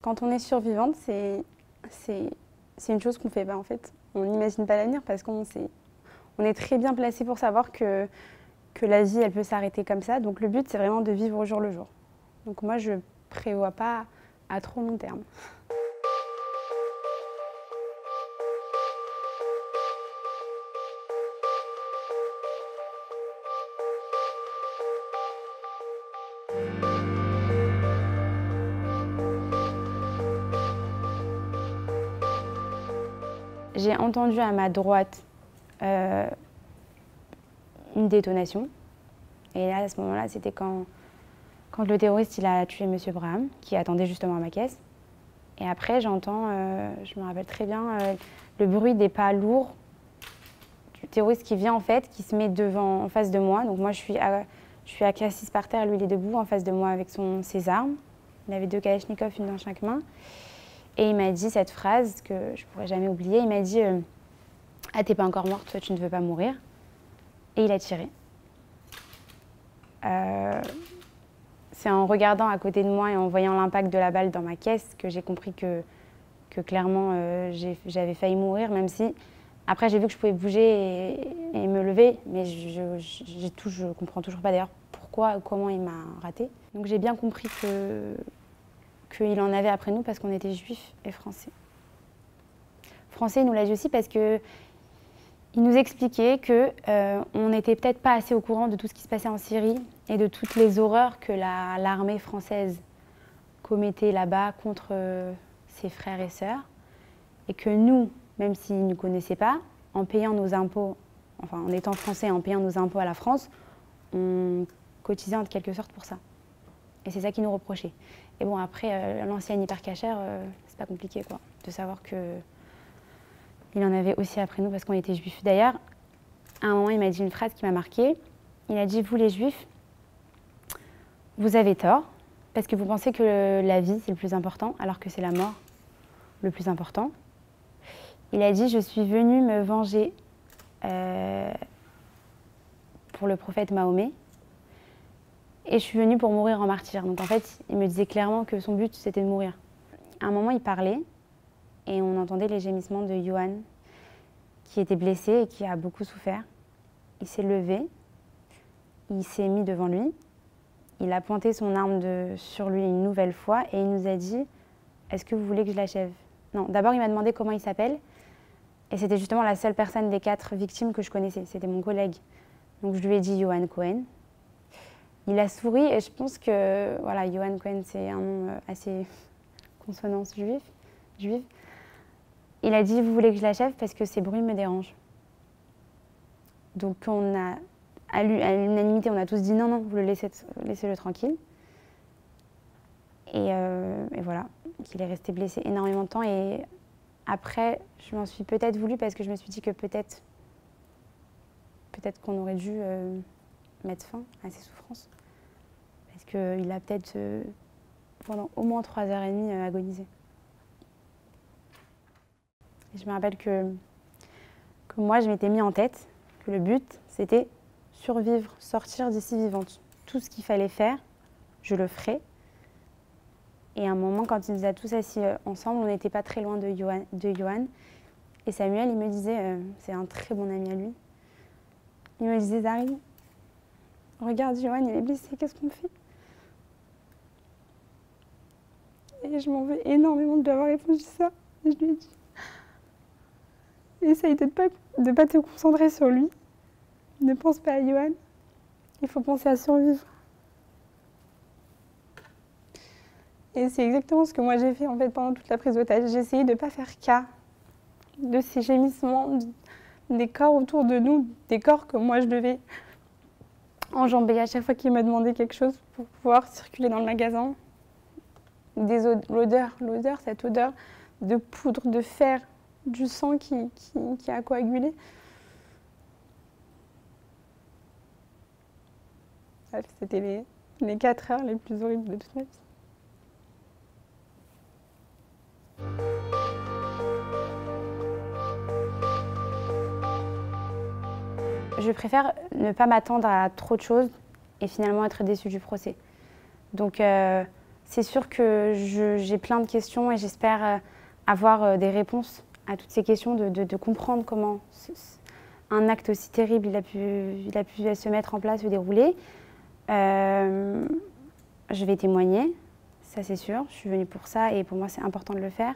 Quand on est survivante, c'est une chose qu'on ne fait pas en fait. On n'imagine pas l'avenir parce qu'on est très bien placé pour savoir que la vie, elle peut s'arrêter comme ça. Donc le but, c'est vraiment de vivre au jour le jour. Donc moi, je ne prévois pas à trop long terme. J'ai entendu à ma droite une détonation. Et là, à ce moment-là, c'était quand le terroriste il a tué M. Braham, qui attendait justement à ma caisse. Et après, j'entends, je me rappelle très bien, le bruit des pas lourds du terroriste qui vient en fait, qui se met en face de moi. Donc moi, je suis assise par terre, lui il est debout en face de moi avec ses armes. Il avait 2 kalachnikovs, une dans chaque main. Et il m'a dit cette phrase que je ne pourrai jamais oublier. Il m'a dit « Ah, t'es pas encore morte, toi tu ne veux pas mourir ». Et il a tiré. C'est en regardant à côté de moi et en voyant l'impact de la balle dans ma caisse que j'ai compris que clairement j'avais failli mourir, même si après j'ai vu que je pouvais bouger et me lever, mais je comprends toujours pas d'ailleurs pourquoi ou comment il m'a raté. Donc j'ai bien compris qu'il en avait après nous parce qu'on était juifs et français. Français, il nous l'a dit aussi parce que il nous expliquait qu'on n'était peut-être pas assez au courant de tout ce qui se passait en Syrie et de toutes les horreurs que l'armée française commettait là-bas contre ses frères et sœurs. Et que nous, même s'ils ne nous connaissaient pas, en payant nos impôts, enfin en étant français, en payant nos impôts à la France, on cotisait en quelque sorte pour ça. Et c'est ça qu'ils nous reprochaient. Et bon, après, l'ancienne hypercachère, c'est pas compliqué quoi, de savoir que il en avait aussi après nous parce qu'on était juifs. D'ailleurs, à un moment, il m'a dit une phrase qui m'a marquée. Il a dit « Vous les juifs, vous avez tort parce que vous pensez que la vie, c'est le plus important, alors que c'est la mort le plus important. » Il a dit « Je suis venu me venger pour le prophète Mahomet et je suis venu pour mourir en martyr. » Donc en fait, il me disait clairement que son but, c'était de mourir. À un moment, il parlait. Et on entendait les gémissements de Yohan, qui était blessé et qui a beaucoup souffert. Il s'est levé, il s'est mis devant lui, il a pointé son arme sur lui une nouvelle fois et il nous a dit « Est-ce que vous voulez que je l'achève ?» Non, d'abord il m'a demandé comment il s'appelle et c'était justement la seule personne des 4 victimes que je connaissais, c'était mon collègue. Donc je lui ai dit Yohan Cohen. Il a souri et je pense que voilà, Yohan Cohen c'est un nom assez consonance juive. Il a dit « Vous voulez que je l'achève parce que ces bruits me dérangent ». Donc à l'unanimité, on a tous dit « Non, non, vous laissez-le tranquille ». Et voilà, qu'il est resté blessé énormément de temps. Et après, je m'en suis peut-être voulu parce que je me suis dit que peut-être qu'on aurait dû mettre fin à ses souffrances. Parce qu'il a peut-être pendant au moins 3h30 agonisé. Je me rappelle que moi, je m'étais mis en tête que le but, c'était survivre, sortir d'ici vivante. Tout ce qu'il fallait faire, je le ferai. Et à un moment, quand il nous a tous assis ensemble, on n'était pas très loin de Yohan. Et Samuel, il me disait, c'est un très bon ami à lui, il me disait « Zari, regarde Yohan, il est blessé, qu'est-ce qu'on fait ?» Et je m'en veux énormément de lui avoir répondu ça. Et je lui ai dit « Essaye de ne pas te concentrer sur lui. Ne pense pas à Yohan. Il faut penser à survivre. » Et c'est exactement ce que moi j'ai fait en fait pendant toute la prise d'otage. J'ai essayé de ne pas faire cas de ces gémissements, des corps autour de nous, des corps que moi je devais enjamber à chaque fois qu'il me demandait quelque chose pour pouvoir circuler dans le magasin. L'odeur, cette odeur de poudre, de fer, du sang qui a coagulé. Bref, c'était les 4 heures les plus horribles de toute ma vie. Je préfère ne pas m'attendre à trop de choses et finalement être déçue du procès. Donc c'est sûr que j'ai plein de questions et j'espère avoir des réponses à toutes ces questions, de comprendre comment un acte aussi terrible il a pu se mettre en place, se dérouler. Je vais témoigner, ça c'est sûr, je suis venue pour ça et pour moi c'est important de le faire.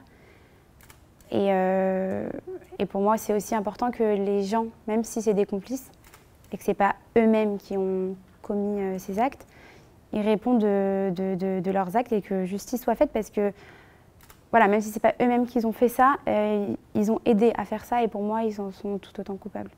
Et pour moi c'est aussi important que les gens, même si c'est des complices et que ce n'est pas eux-mêmes qui ont commis ces actes, ils répondent de leurs actes et que justice soit faite parce que voilà, même si ce n'est pas eux-mêmes qui ont fait ça, ils ont aidé à faire ça et pour moi ils en sont tout autant coupables.